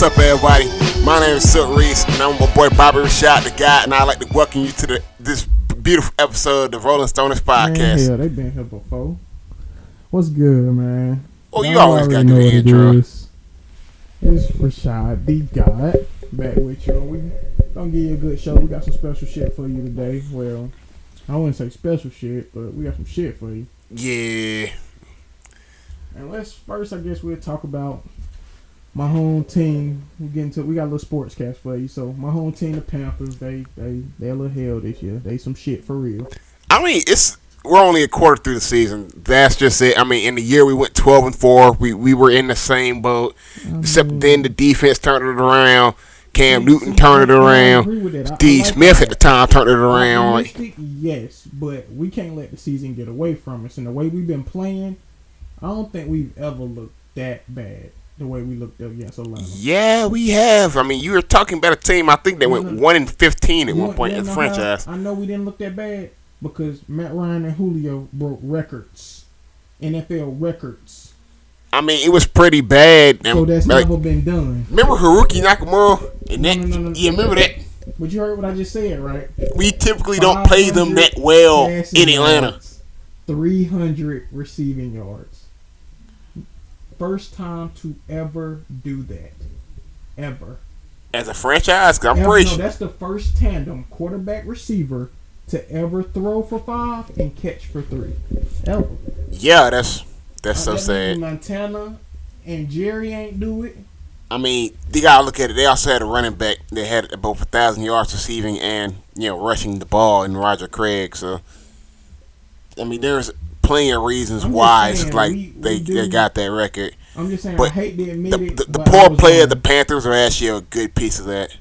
up, everybody? My name is Reece, and I'm my boy Bobby Ray'Shad, the guy, and I'd like to welcome you to this beautiful episode of the RollingStoners Sporstscast. Man, hell, they been here before. What's good, man? Oh, you always got to do the intro. It's Ray'Shad, the guy, back with you. We gonna give you a good show. We got some special shit for you today. Well, I wouldn't say special shit, but we got some shit for you. Yeah. And first, I guess we'll talk about my home team. We got a little sportscast for you. So my home team, the Panthers, they a little hell this year. They some shit for real. I mean, we're only a quarter through the season. That's just it. I mean, in the year we went 12-4. We were in the same boat, except then the defense turned it around. Cam Newton turned it around. Steve Smith at the time turned it around. Yes, but we can't let the season get away from us. And the way we've been playing, I don't think we've ever looked that bad the way we looked up against Atlanta. Yeah, we have. I mean, you were talking about a team. I think they went 1-15 at one point in the franchise. I know we didn't look that bad because Matt Ryan and Julio broke records, NFL records. I mean, it was pretty bad. So that's never been done. Remember Haruki Nakamura? No. Yeah, remember that? But you heard what I just said, right? We typically don't play them that well in Atlanta. Yards, 300 receiving yards. First time to ever do that. Ever. As a franchise? Cause I'm pretty sure. That's the first tandem quarterback-receiver to ever throw for 5 and catch for 3. Ever. Yeah, that's so sad. Montana and Jerry ain't do it. I mean, you gotta look at it. They also had a running back that had both 1,000 yards receiving and rushing the ball in Roger Craig. So, I mean, there's plenty of reasons why it's like they got that record. I'm just saying, but I hate to admit it. The poor player of the Panthers are actually a good piece of that.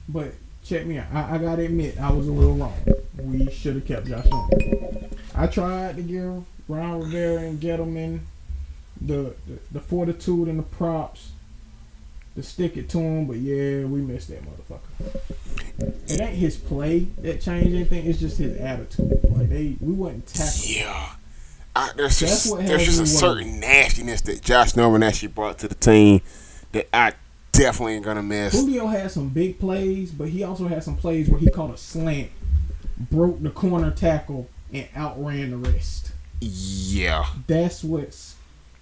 But check me out. I gotta admit, I was a little wrong. We should have kept Josh Norman. I tried to give Ron Rivera and Gettleman the fortitude and the props to stick it to him, but yeah, we missed that motherfucker. It ain't his play that changed anything. It's just his attitude. Like we wasn't tackling. Yeah. There's just a certain nastiness that Josh Norman actually brought to the team that I definitely ain't gonna miss. Julio had some big plays, but he also had some plays where he caught a slant, broke the corner tackle, and outran the rest. Yeah. That's what's.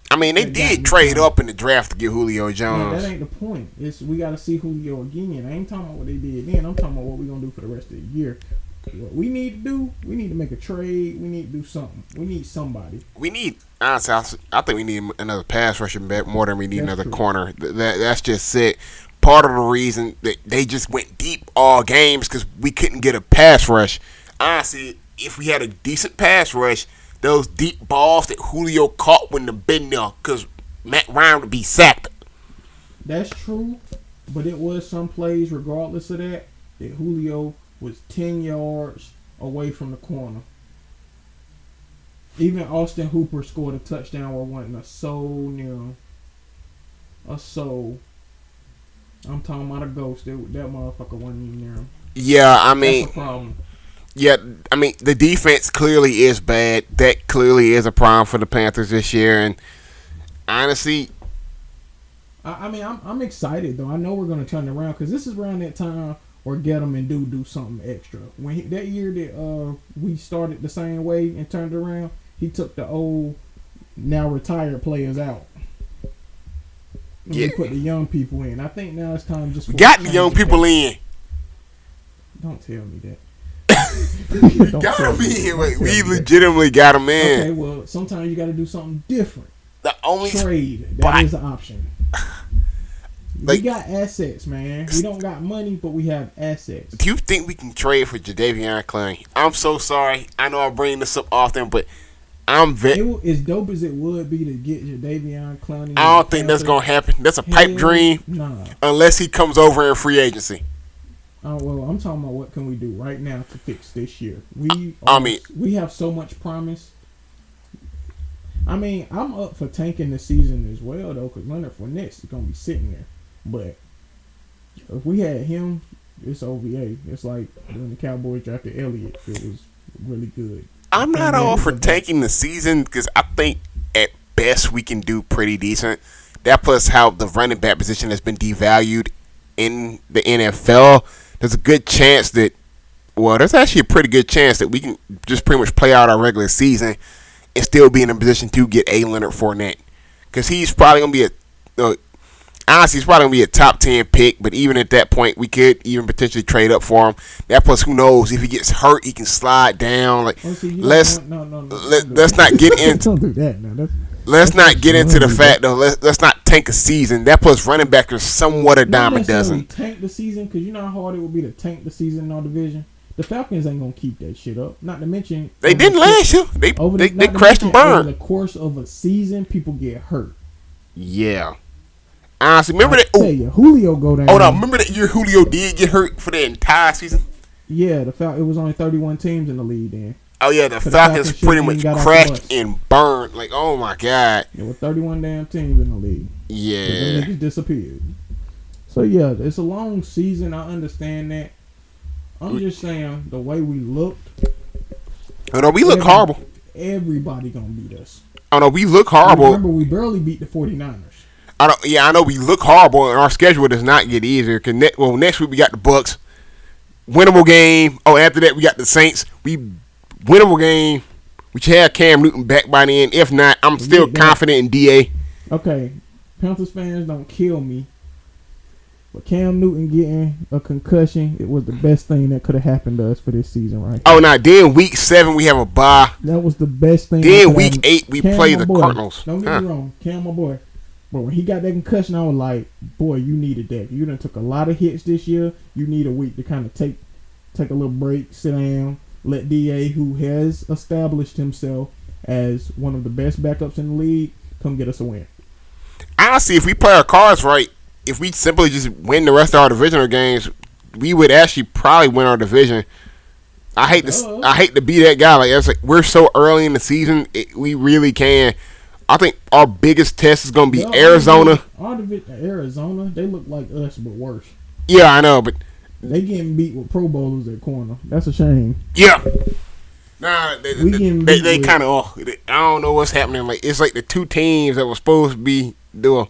I mean, they did trade up in the draft to get Julio Jones. No, that ain't the point. We got to see Julio again. I ain't talking about what they did then. I'm talking about what we're going to do for the rest of the year. What we need to do, we need to make a trade. We need to do something. We need somebody. Honestly, I think we need another pass rushing back more than we need another corner. That's just it. Part of the reason that they just went deep all games because we couldn't get a pass rush. Honestly, if we had a decent pass rush, those deep balls that Julio caught wouldn't have been there because Matt Ryan would be sacked. That's true, but it was some plays, regardless of that Julio was 10 yards away from the corner. Even Austin Hooper scored a touchdown where wasn't a soul near him. A soul. I'm talking about a ghost. That motherfucker wasn't even near him. Yeah, I mean, that's a problem. Yeah, I mean, the defense clearly is bad. That clearly is a problem for the Panthers this year. And honestly, I'm excited though. I know we're gonna turn it around because this is around that time where Gettleman do something extra. When that year that we started the same way and turned it around, he took the old, now retired players out. And we put the young people in. I think now it's time just. We got the young people in. Don't tell me that. We got them in. We legitimately got them in. Okay, well, sometimes you got to do something different. The only trade that is an option. We got assets, man. We don't got money, but we have assets. Do you think we can trade for Jadeveon Clowney? I'm so sorry. I know I bring this up often, but I'm as dope as it would be to get Jadeveon Clowney. I don't think that's gonna happen. That's a pipe dream. Nah. Unless he comes over in free agency. Well, I'm talking about what can we do right now to fix this year. We have so much promise. I mean, I'm up for tanking the season as well, though, because Leonard Fournette is going to be sitting there. But if we had him, it's OVA. It's like when the Cowboys drafted Elliott. It was really good. I'm not all for tanking the season because I think at best we can do pretty decent. That plus how the running back position has been devalued in the NFL. There's a good chance that, well, there's actually a pretty good chance that we can just pretty much play out our regular season and still be in a position to get a Leonard Fournette. Because he's probably going to be honestly, he's probably going to be a top 10 pick, but even at that point, we could even potentially trade up for him. That plus, who knows, if he gets hurt, he can slide down. Like, let's not get into don't do that now. Let's not get into the fact, though. Let's not tank a season. That plus running back is somewhat a dime a dozen. Tank the season, because you know how hard it would be to tank the season in our division? The Falcons ain't going to keep that shit up. Not to mention... They didn't last year. They crashed and burned. Over the course of a season, people get hurt. Yeah. Honestly, remember that... Tell you, Julio go down. Oh, no. Remember that year Julio did get hurt for the entire season? Yeah, it was only 31 teams in the league then. Oh, yeah, the Falcons pretty much crashed and burned. Like, oh, my God. There were 31 damn teams in the league. Yeah. Them niggas disappeared. So, yeah, it's a long season. I understand that. I'm just saying, the way we looked. Oh, no, we look horrible. Everybody going to beat us. Oh, no, we look horrible. Remember, we barely beat the 49ers. I know we look horrible, and our schedule does not get easier. Cause next week we got the Bucks. Winnable game. Oh, after that, we got the Saints. Winnable game. We should have Cam Newton back by then. If not, I'm still confident in DA. Okay, Panthers fans, don't kill me. But Cam Newton getting a concussion, it was the best thing that could have happened to us for this season, right? Oh, now, then week 7, we have a bye. That was the best thing. Then week 8, we play the Cardinals. Don't get me wrong. Cam, my boy. But when he got that concussion, I was like, boy, you needed that. You done took a lot of hits this year. You need a week to kind of take a little break, sit down, let DA, who has established himself as one of the best backups in the league, come get us a win. Honestly, if we play our cards right, if we simply just win the rest of our divisional games, we would actually probably win our division. I hate to be that guy. Like, we're so early in the season, we really can. I think our biggest test is going to be Arizona. Arizona, they look like us, but worse. Yeah, I know, but they getting beat with Pro Bowlers at corner. That's a shame. Yeah. Nah, they kind of. I don't know what's happening. Like, it's like the two teams that were supposed to be doing.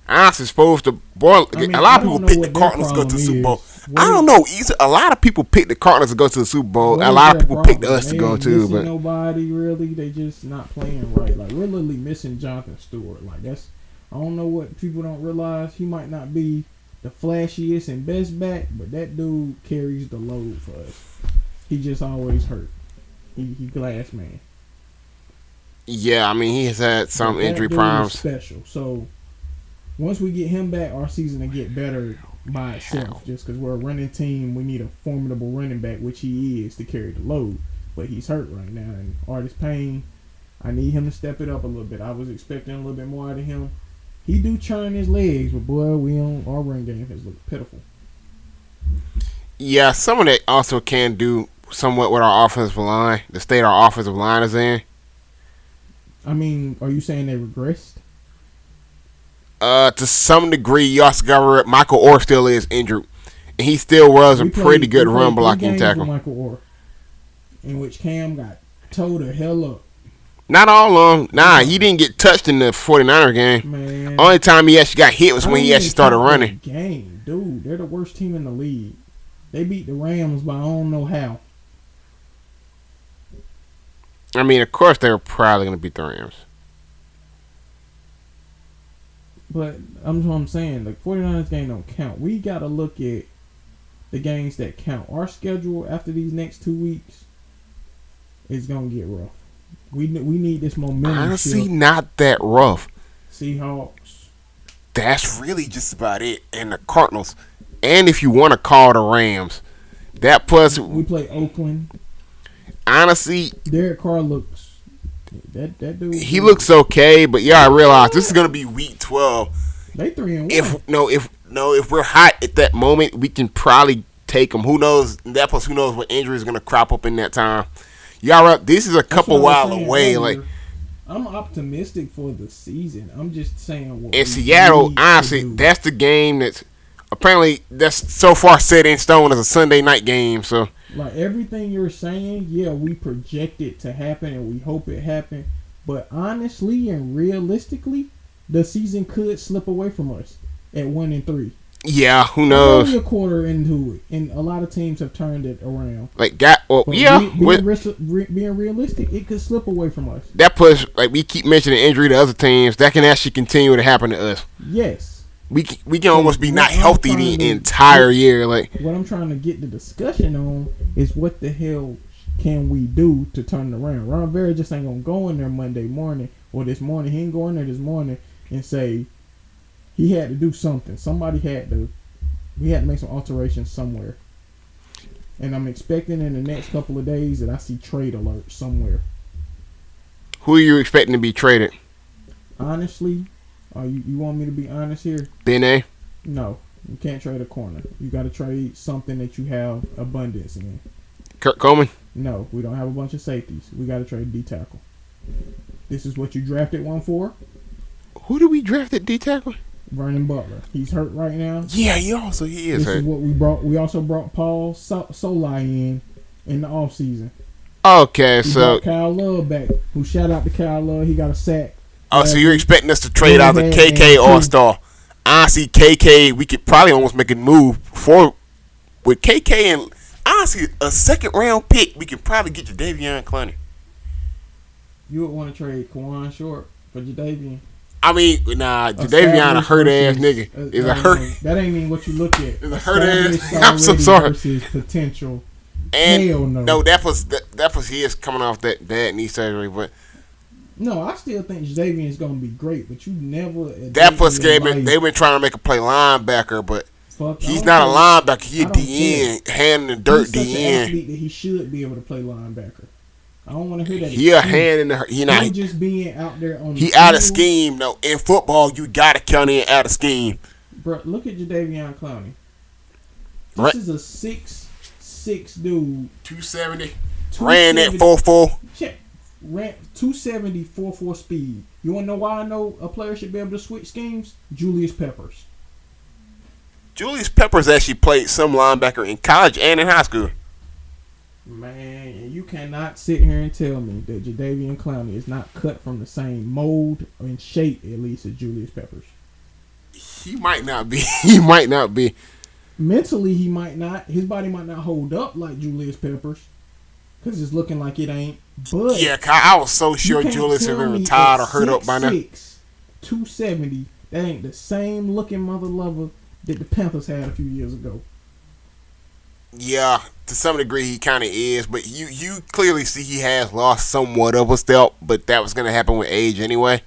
Honestly, supposed to. Boy, a lot of people pick the Cardinals to go to the Super Bowl. I don't know. A lot of people pick the Cardinals to go to the Super Bowl. A lot of people picked us to go too. But nobody really. They just not playing right. Like, we're literally missing Jonathan Stewart. Like, that's. I don't know what people don't realize. He might not be the flashiest and best back, but that dude carries the load for us. He just always hurt. He glass man. Yeah, I mean, he has had some injury problems. Special. So once we get him back, our season will get better by itself. Just because we're a running team, we need a formidable running back, which he is, to carry the load. But he's hurt right now, and Artis Payne, I need him to step it up a little bit. I was expecting a little bit more out of him. He do churn his legs, but boy, our run game has looked pitiful. Yeah, some of that also can do somewhat with our offensive line, the state our offensive line is in. I mean, are you saying they regressed? To some degree, you also got Michael Orr still is injured, and he still was a pretty good run blocking tackle. Michael Orr, in which Cam got towed the hell up. Not all of them. Nah, he didn't get touched in the 49er game. Man. Only time he actually got hit was when he actually started running. Game, dude, they're the worst team in the league. They beat the Rams by I don't know how. I mean, of course, they were probably going to beat the Rams. But I'm what I'm saying. The 49ers game don't count. We got to look at the games that count. Our schedule after these next 2 weeks is going to get rough. We need this momentum. Honestly, not that rough. Seahawks. That's really just about it. And the Cardinals. And if you want to call the Rams. That plus... We play Oakland. Honestly... Derek Carr looks... That dude... He looks okay, but yeah, I realize this is going to be week 12. They 3-1. If we're hot at that moment, we can probably take them. Who knows? That plus, who knows what injury is going to crop up in that time. Y'all right, this is a couple while away. Like, I'm optimistic for the season. I'm just saying. In Seattle, honestly, that's the game that's so far set in stone as a Sunday night game. So, like, everything you're saying, yeah, we project it to happen and we hope it happen. But honestly and realistically, the season could slip away from us at 1-3. Yeah, who We're knows? only a quarter into it, and a lot of teams have turned it around. Like, Being realistic, it could slip away from us. That puts, like, we keep mentioning injury to other teams. That can actually continue to happen to us. Yes. We can almost be not healthy the entire year. Like, what I'm trying to get the discussion on is what the hell can we do to turn it around? Ron Rivera just ain't gonna go in there Monday morning or this morning. He ain't going there this morning and say he had to do something. We had to make some alterations somewhere. And I'm expecting in the next couple of days that I see trade alerts somewhere. Who are you expecting to be traded? Honestly, you want me to be honest here? Ben-A? No, you can't trade a corner. You got to trade something that you have abundance in. Kurt Coleman? No, we don't have a bunch of safeties. We got to trade D-tackle. This is what you drafted one for? Who did we draft at D-tackle? Vernon Butler. He's hurt right now. Yeah, he is hurt. This is what we brought. We also brought Paul Solai in the offseason. Okay, we so brought Kyle Love back. Who shout out to Kyle Love. He got a sack. Oh, so you're expecting us to trade out the KK All-Star. Honestly, KK, we could probably almost make a move for with KK and honestly a second round pick. We could probably get Jadeveon Clowney. You would want to trade Kawan Short for Jadeveon. I mean, nah, Jadeveon a hurt ass nigga. Is a hurt. That ain't even what you look at. Is a hurt ass. I'm so sorry. Versus potential. And hell no. No, that was his coming off that bad knee surgery, but. No, I still think Jadeveon is going to be great, but you never. That plus game, they've been trying to make him play linebacker, but he's not a linebacker. He's a DN, hand in the dirt he's such DN. An athlete that he should be able to play linebacker. I don't want to hear that. He a hand in the. He not just being out there on. He out of scheme though. In football, you gotta count in out of scheme. Bro, look at Jadeveon Clowney. This is a 6'6" dude. 270. Ran that 4.4. Check. Ran 270, 4.4 speed. You want to know why I know a player should be able to switch schemes? Julius Peppers. Julius Peppers actually played some linebacker in college and in high school. Man, you cannot sit here and tell me that Jadeveon Clowney is not cut from the same mold and shape, at least, as Julius Peppers. He might not be. He might not be. Mentally, he might not. His body might not hold up like Julius Peppers because it's looking like it ain't. But yeah, I was so sure Julius had been retired or hurt up by now. 270, that ain't the same looking mother lover that the Panthers had a few years ago. Yeah, to some degree he kind of is, but you clearly see he has lost somewhat of a step, but that was going to happen with age anyway.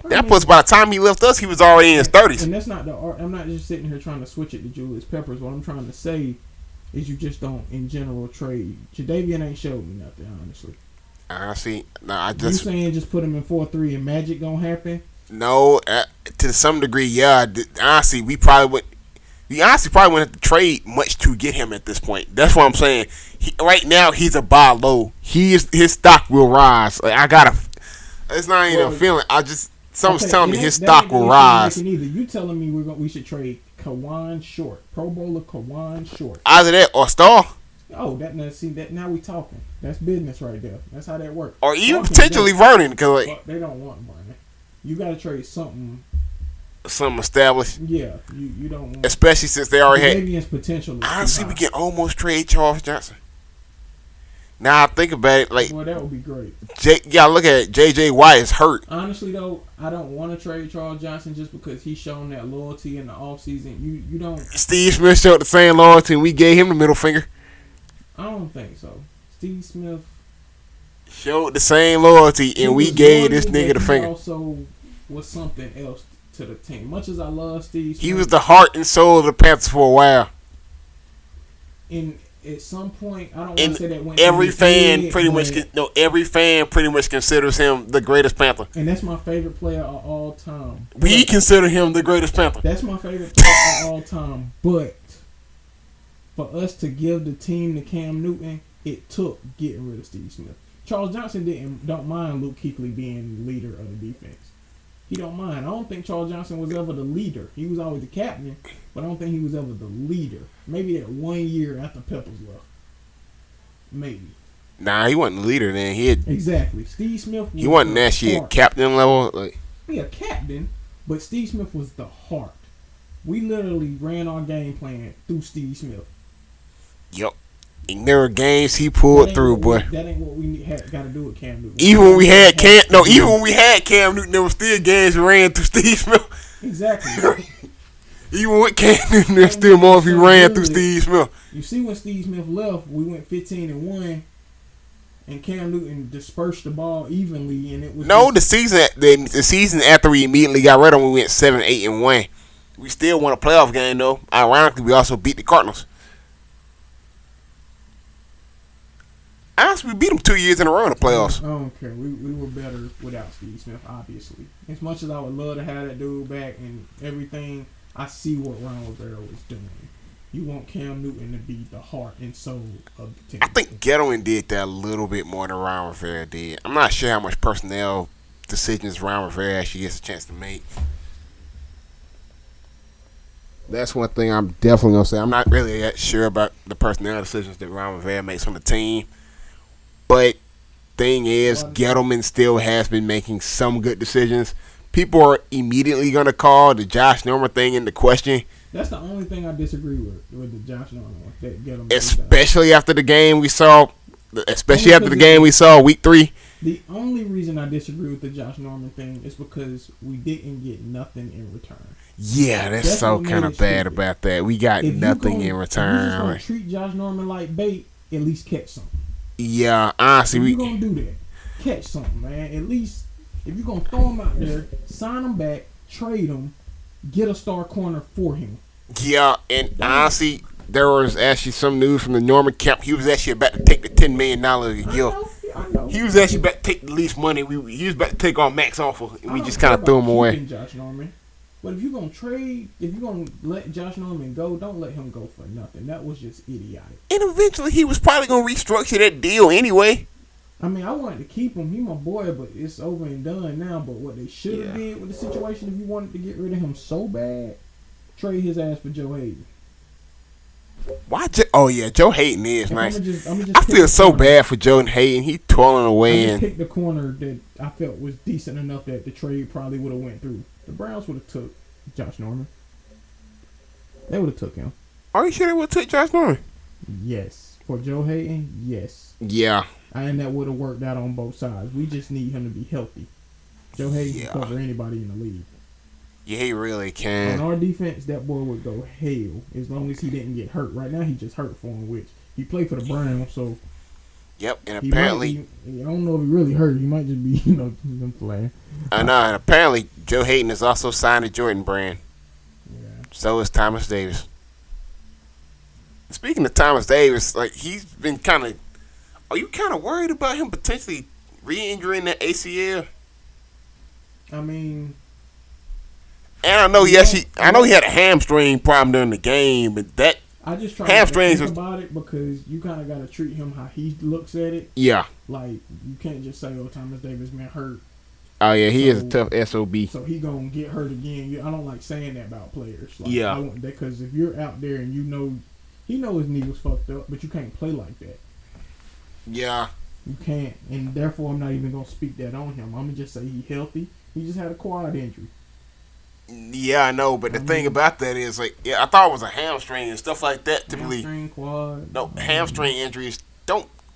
By the time he left us, he was already in his 30s. And that's not I'm not just sitting here trying to switch it to Julius Peppers. What I'm trying to say is you just don't, in general, trade. Jadeveon ain't showed me nothing, honestly. I see. No, You saying just put him in 4-3 and magic gonna happen? No, to some degree, yeah. Honestly, we honestly probably wouldn't have to trade much to get him at this point. That's what I'm saying. Right now, he's a buy low. His stock will rise. Like, it's not even a feeling. Something's telling me his stock will rise. You telling me we should trade Kawan Short, Pro Bowler Kawan Short? Either that or Star. Oh, now we talking. That's business right there. That's how that works. Or even potentially Vernon, because they don't want Vernon. You got to trade something established. Yeah, you don't want. Especially since they already had potential. Honestly, we can almost trade Charles Johnson. Now I think about it, like, well, that would be great. Look at it. J.J. Watt is hurt. Honestly, though, I don't want to trade Charles Johnson just because he's shown that loyalty in the offseason. You don't. Steve Smith showed the same loyalty, and we gave him the middle finger. I don't think so. Steve Smith showed the same loyalty, and we gave this nigga the finger. Also, was something else to the team. Much as I love Steve Smith, he was the heart and soul of the Panthers for a while. At some point, I don't want to say that when every fan pretty much considers him the greatest Panther. And that's my favorite player of all time. We consider him the greatest Panther. That's my favorite player of all time. But for us to give the team to Cam Newton, it took getting rid of Steve Smith. Charles Johnson don't mind Luke Kuechly being the leader of the defense. He don't mind. I don't think Charles Johnson was ever the leader. He was always the captain, but I don't think he was ever the leader. Maybe that 1 year after Peppers left. Maybe. Nah, he wasn't the leader then. Exactly. Steve Smith was he wasn't actually a captain level. Like, he a captain, But Steve Smith was the heart. We literally ran our game plan through Steve Smith. Yep. And there were games he pulled through, boy. That ain't what we got to do with Cam Newton. Even when we had Cam Newton, there were still games ran through Steve Smith. Exactly. Even with Cam Newton, there's still more if he ran through Steve Smith. You see, when Steve Smith left, we went 15-1, and Cam Newton dispersed the ball evenly, and it was the season after we immediately got rid of him, we went 7-8-1. We still won a playoff game though. Ironically, we also beat the Cardinals. Honestly, we beat them 2 years in a row in the playoffs. I don't care. We were better without Steve Smith, obviously. As much as I would love to have that dude back and everything, I see what Ron Rivera was doing. You want Cam Newton to be the heart and soul of the team. I think Gettleman did that a little bit more than Ron Rivera did. I'm not sure how much personnel decisions Ron Rivera actually gets a chance to make. That's one thing I'm definitely going to say. I'm not really that sure about the personnel decisions that Ron Rivera makes on the team. But thing is, Gettleman still has been making some good decisions. People are immediately going to call the Josh Norman thing into question. That's the only thing I disagree with the Josh Norman. That Gettleman especially after the game we saw. Especially after the game we saw week 3. The only reason I disagree with the Josh Norman thing is because we didn't get nothing in return. Yeah, that's so kind of bad about that. We got nothing in return. If you're going to treat Josh Norman like bait, at least catch something. Yeah, honestly. If you're going to do that, catch something, man. At least, if you're going to throw him out there, sign him back, trade him, get a star corner for him. Yeah, and honestly, there was actually some news from the Norman camp. He was actually about to take the $10 million a year. I know. He was actually about to take the least money. He was about to take our max offer, and we just kind of threw him away. Josh Norman. But if you're going to trade, if you're going to let Josh Norman go, don't let him go for nothing. That was just idiotic. And eventually he was probably going to restructure that deal anyway. I mean, I wanted to keep him. He my boy, but it's over and done now. But what they should have did with the situation, if you wanted to get rid of him so bad, trade his ass for Joe Hayden. Why? Joe Hayden is nice. I'ma I feel so bad for Joe Hayden. He toiling away. I picked the corner that I felt was decent enough that the trade probably would have went through. The Browns would have took Josh Norman. They would have took him. Are you sure they would have took Josh Norman? Yes. For Joe Hayden, yes. Yeah. And that would have worked out on both sides. We just need him to be healthy. Joe Hayden can cover anybody in the league. Yeah, he really can. On our defense, that boy would go hell as long as he didn't get hurt. Right now, he just hurt for him, which he played for the Browns, so. Yep, and apparently. I don't know if he really hurt. He might just be, playing. I know, and apparently Joe Hayden is also signed to Jordan Brand. Yeah. So is Thomas Davis. Speaking of Thomas Davis, he's been kind of. Are you kind of worried about him potentially re-injuring that ACL? I mean. And I know he had a hamstring problem during the game, but that I just try hamstrings to think about it because you kind of got to treat him how he looks at it. Yeah. Like, you can't just say, Thomas Davis been hurt. Oh, yeah, he is a tough SOB. So he going to get hurt again. I don't like saying that about players. Like, yeah. Because if you're out there and he know his knee was fucked up, but you can't play like that. Yeah. You can't. And therefore, I'm not even going to speak that on him. I'm going to just say he's healthy. He just had a quad injury. Yeah, I know, but the thing about that is, I thought it was a hamstring and stuff like that. Typically, hamstring, quad. No, hamstring injuries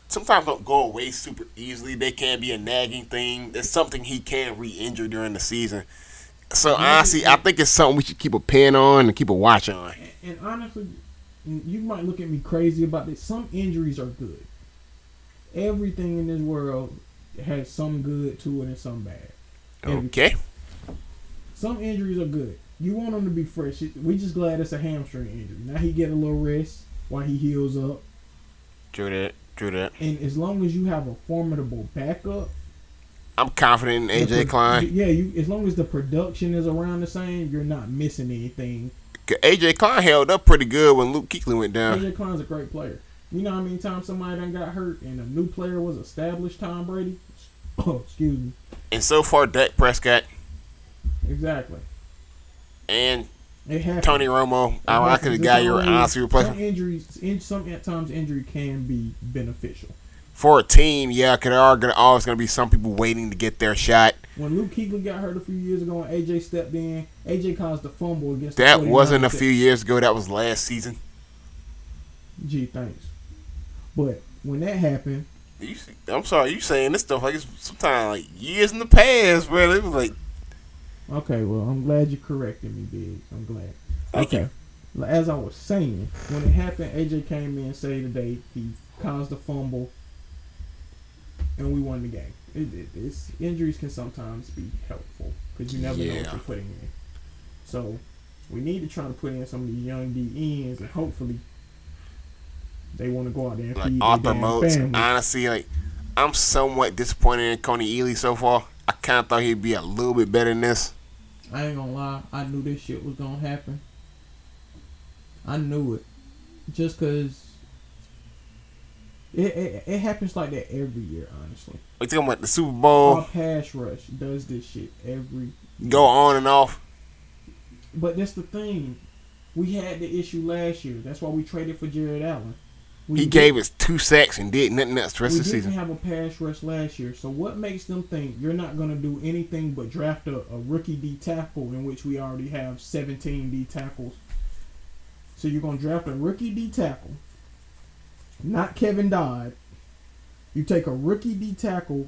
sometimes don't go away super easily. They can be a nagging thing. It's something he can re-injure during the season. So honestly, I think it's something we should keep a pin on and keep a watch on. And honestly, you might look at me crazy about this. Some injuries are good. Everything in this world has some good to it and some bad. Okay. Some injuries are good. You want him to be fresh. We just glad it's a hamstring injury. Now he get a little rest while he heals up. True that. And as long as you have a formidable backup, I'm confident in AJ Klein. Yeah, as long as the production is around the same, you're not missing anything. AJ Klein held up pretty good when Luke Kuechly went down. AJ Klein's a great player. You know how many times somebody done got hurt and a new player was established, Tom Brady? Oh, excuse me. And so far, Dak Prescott. Exactly. And Tony Romo. I could have got your honestly replacement. Sometimes injury can be beneficial. For a team, yeah, because there are always going to be some people waiting to get their shot. When Luke Kuechly got hurt a few years ago and AJ stepped in, AJ caused the fumble against that the 49ers. wasn't a few years ago. That was last season. Gee, thanks. But when that happened, I'm sorry, you saying this stuff like it's sometimes like years in the past, bro. It was like, okay, well, I'm glad you corrected me, Biggs. I'm glad. Thank you. As I was saying, when it happened, AJ came in and saved the day. He caused the fumble, and we won the game. It's injuries can sometimes be helpful because you never know what you're putting in. So we need to try to put in some of these young DNs, and hopefully they want to go out there and feed Arthur their damn Moats. family. Honestly, like I'm somewhat disappointed in Coney Ely so far. I kind of thought he'd be a little bit better than this. I ain't gonna lie, I knew this shit was gonna happen. I knew it, just cause it happens like that every year. Honestly, We talking about the Super Bowl. our pass rush does this shit every. Go on and off. But that's the thing. We had the issue last year. That's why we traded for Jared Allen. He gave us 2 sacks and did nothing else the rest We of the didn't season. have a pass rush last year. So what makes them think you're not going to do anything but draft a rookie D tackle in which we already have 17 D tackles? So you're going to draft a rookie D tackle, not Kevin Dodd. You take a rookie D tackle.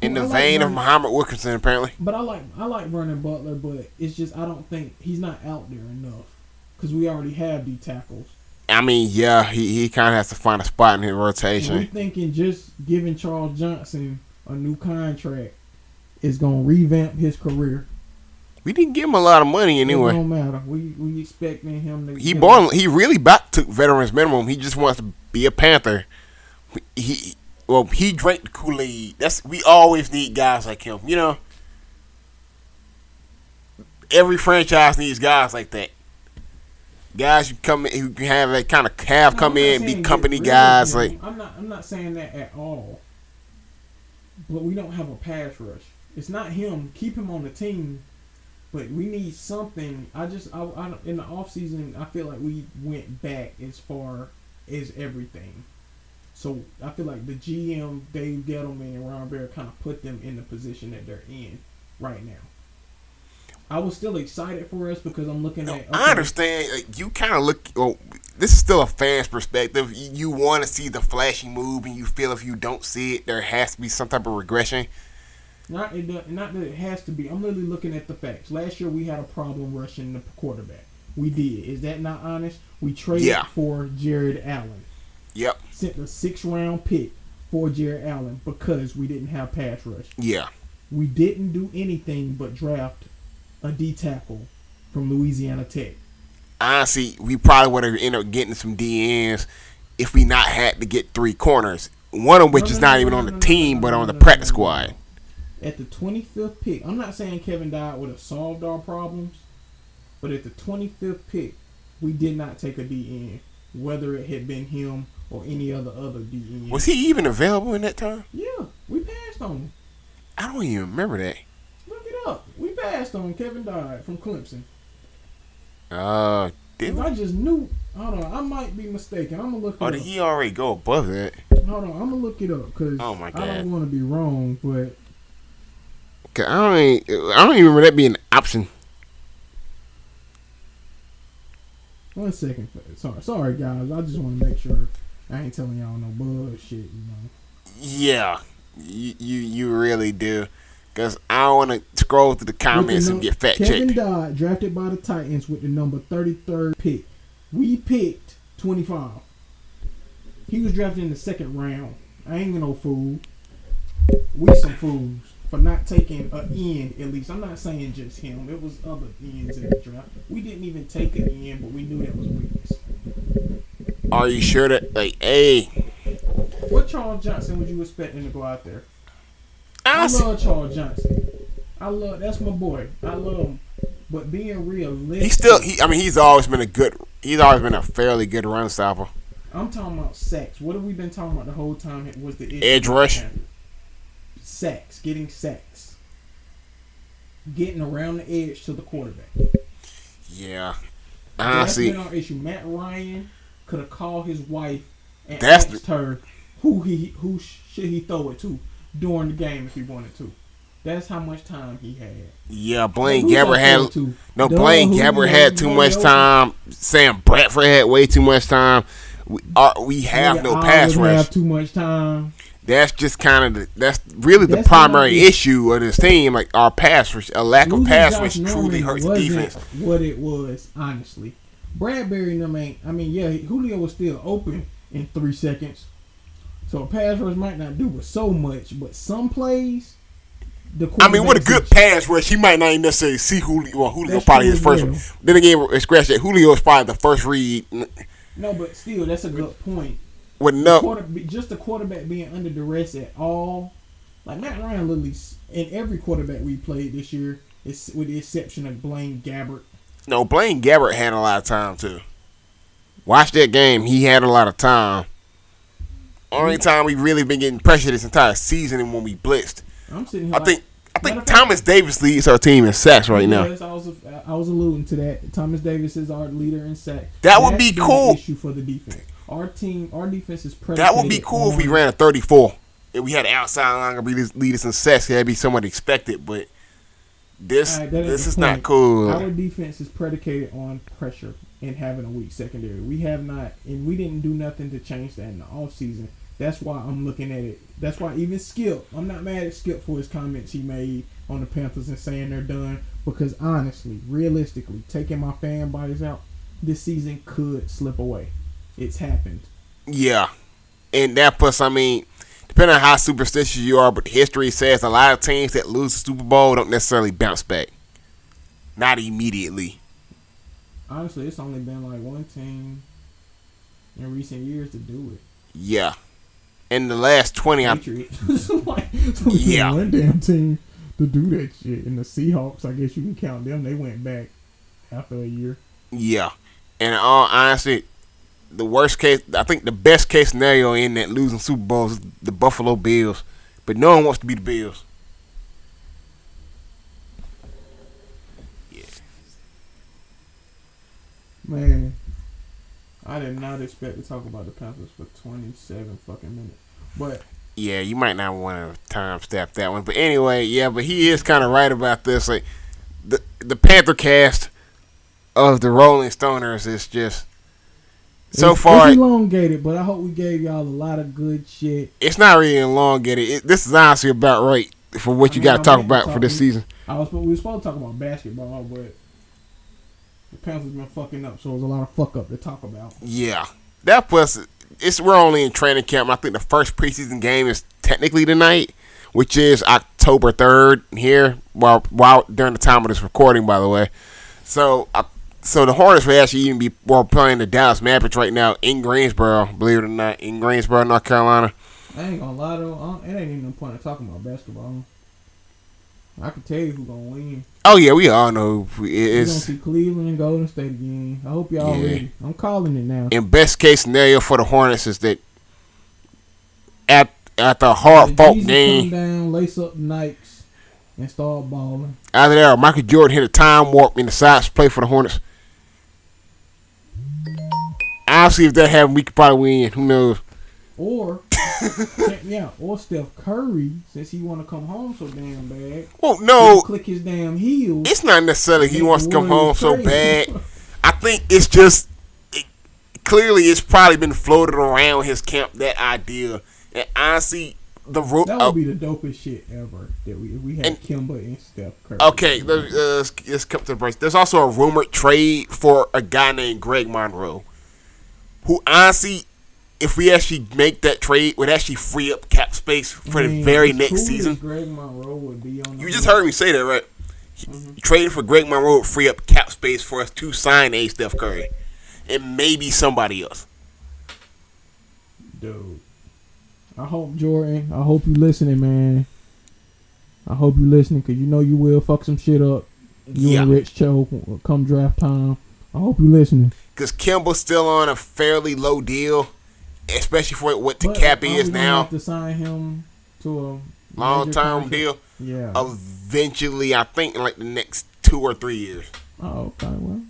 In the vein of Muhammad Wilkerson, apparently. But I like Vernon Butler, but it's just I don't think he's not out there enough because we already have D tackles. I mean, yeah, he kind of has to find a spot in his We're rotation. thinking just giving Charles Johnson a new contract is going to revamp his career. We didn't give him a lot of money anyway. It don't matter. We expecting him to. He really back to veterans minimum. He just wants to be a Panther. He drank the Kool-Aid. We always need guys like him. You know, every franchise needs guys like that. Guys who come in, who can have that kind of come in and be company guys. Like I'm not saying that at all. But we don't have a pass rush. It's not him. Keep him on the team. But we need something. I in the offseason, I feel like we went back as far as everything. So I feel like the GM, Dave Gettleman, and Ron Bear kind of put them in the position that they're in right now. I was still excited for us because I'm looking at. Okay, I understand. Like, you kind of look. Well, this is still a fan's perspective. You want to see the flashy move, and you feel if you don't see it, there has to be some type of regression. Not that it has to be. I'm literally looking at the facts. Last year we had a problem rushing the quarterback. We did. Is that not honest? We traded for Jared Allen. Yep. Sent a 6th-round pick for Jared Allen because we didn't have pass rush. Yeah. We didn't do anything but draft a D tackle from Louisiana Tech. Honestly, we probably would have ended up getting some DNs if we not had to get 3 corners. One of which is not even on the team, but on the practice squad. At the 25th pick, I'm not saying Kevin Dodd would have solved our problems, but at the 25th pick, we did not take a DN, whether it had been him or any other DN. Was he even available in that time? Yeah, we passed on him. I don't even remember that. Look it up. We passed on Kevin Dodd from Clemson. Did I just knew. Hold on, I might be mistaken. I'm gonna look it up. did he already go above that? Hold on, I'm gonna look it up because my God. I don't want to be wrong, but. I don't even remember that being an option. 1 second. Sorry, guys. I just want to make sure I ain't telling y'all no bullshit. You know. Yeah, you really do. Because I don't want to scroll through the comments and get fact checked. Kevin Dodd drafted by the Titans with the number 33rd pick. We picked 25. He was drafted in the 2nd round. I ain't no fool. We some fools for not taking an end, at least. I'm not saying just him. It was other ends in the draft. We didn't even take an end, but we knew that was a weakness. Are you sure that, hey. What Charles Johnson would you expecting to go out there? I love Charles Johnson. That's my boy. I love him. But being realistic. He's always been a fairly good run stopper. I'm talking about sacks. What have we been talking about the whole time? It was the issue. Edge rush. Sacks. Getting sacks. Getting around the edge to the quarterback. Yeah. That's been our issue. Matt Ryan could have called his wife and asked her who should he throw it to during the game if he wanted to. That's how much time he had. Yeah, Blaine Gabbert had too much time. Sam Bradford had way too much time. We have no pass rush. Have too much time. That's just kind of that's really the primary issue of this team. Like our pass rush, a lack of pass rush truly hurts the defense. What it was, honestly, Bradbury and them ain't. I mean, yeah, Julio was still open in 3 seconds, so a pass rush might not do so much, but some plays. I mean, with a good pass rush, he might not even necessarily see Julio. Well, Julio's probably his first one. Then again, scratch that. Julio is probably the first read. No, but still, that's a good point. With just the quarterback being under duress at all, like Matt Ryan literally, and every quarterback we played this year, with the exception of Blaine Gabbert. No, Blaine Gabbert had a lot of time too. Watch that game; he had a lot of time. Only time we really been getting pressure this entire season and when we blitzed. I'm sitting here. I think Thomas Davis leads our team in sacks right now. Yes, I was alluding to that. Thomas Davis is our leader in sacks. That would be cool. Issue for the defense. Our defense is predicated. That would be cool if we ran a 34. If we had an outside linebacker lead us in sacks, that'd be somewhat expected. But this is not cool. Our defense is predicated on pressure and having a weak secondary. We have not, and we didn't do nothing to change that in the offseason. That's why I'm looking at it. That's why even Skip, I'm not mad at Skip for his comments he made on the Panthers and saying they're done. Because honestly, realistically, taking my fan bodies out, this season could slip away. It's happened. Yeah. And that plus, I mean, depending on how superstitious you are, but history says a lot of teams that lose the Super Bowl don't necessarily bounce back. Not immediately. Honestly, it's only been like one team in recent years to do it. Yeah. In the last 20, yeah, one damn team to do that shit. And the Seahawks, I guess you can count them. They went back after a year. Yeah, and honestly, the worst case, I think the best case scenario in that losing Super Bowl is the Buffalo Bills, but no one wants to be the Bills. Yeah, man. I did not expect to talk about the Panthers for 27 fucking minutes. But yeah, you might not want to time stamp that one. But anyway, yeah, but he is kind of right about this. Like the Panther cast of the Rolling Stoners is just it's elongated, but I hope we gave y'all a lot of good shit. It's not really elongated. This is honestly about right for what you got to talk about for this season. We were supposed to talk about basketball, but the Panthers been fucking up, so there's a lot of fuck up to talk about. Yeah. That plus, we're only in training camp. I think the first preseason game is technically tonight, which is October 3rd here, while during the time of this recording, by the way. So the Hornets will actually even be playing the Dallas Mavericks right now in Greensboro, believe it or not, in Greensboro, North Carolina. I ain't gonna lie, though. It ain't even no point in talking about basketball. I can tell you who's gonna win. Oh yeah, we all know who it is. We're gonna see Cleveland and Golden State again. I hope y'all ready. I'm calling it now. In best case scenario for the Hornets is that at the hard fought game, come down, lace up Nikes, and start balling. Either there, Michael Jordan hit a time warp in the sides play for the Hornets. Honestly, if that happened, we could probably win. Who knows? Or or Steph Curry, since he want to come home so damn bad. Well, no, click his damn heels. It's not necessarily he wants to come home so bad. I think it's just clearly it's probably been floated around his camp, that idea. And honestly, that would be the dopest shit ever. That we had Kemba and Steph Curry. Okay, let's come to the break. There's also a rumored trade for a guy named Greg Monroe, who honestly, if we actually make that trade, would actually free up cap space for the very next season. Greg Monroe would be on. You just heard me say that, right? Trading for Greg Monroe would free up cap space for us to sign a Steph Curry and maybe somebody else. Dude, I hope Jordan. I hope you listening, man. I hope you listening, because you know you will fuck some shit up. You and Rich Cho come draft time. I hope you listening. Because Kemba's still on a fairly low deal, especially for what the cap is now. Have to sign him to a long-term deal. Yeah. Eventually, I think in like the next 2 or 3 years. Oh, okay. Well.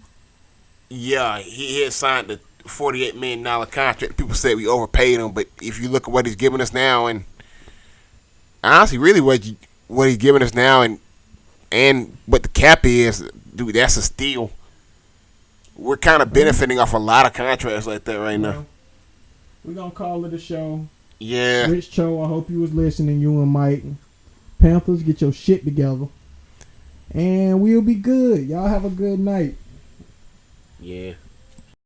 Yeah, he had signed the $48 million contract. People said we overpaid him, but if you look at what he's giving us now, and honestly, really what what he's giving us now and what the cap is, dude, that's a steal. We're kind of benefiting off a lot of contracts like that right now. We're going to call it a show. Yeah. Rich Cho, I hope you was listening, you and Mike. Panthers, get your shit together. And we'll be good. Y'all have a good night. Yeah.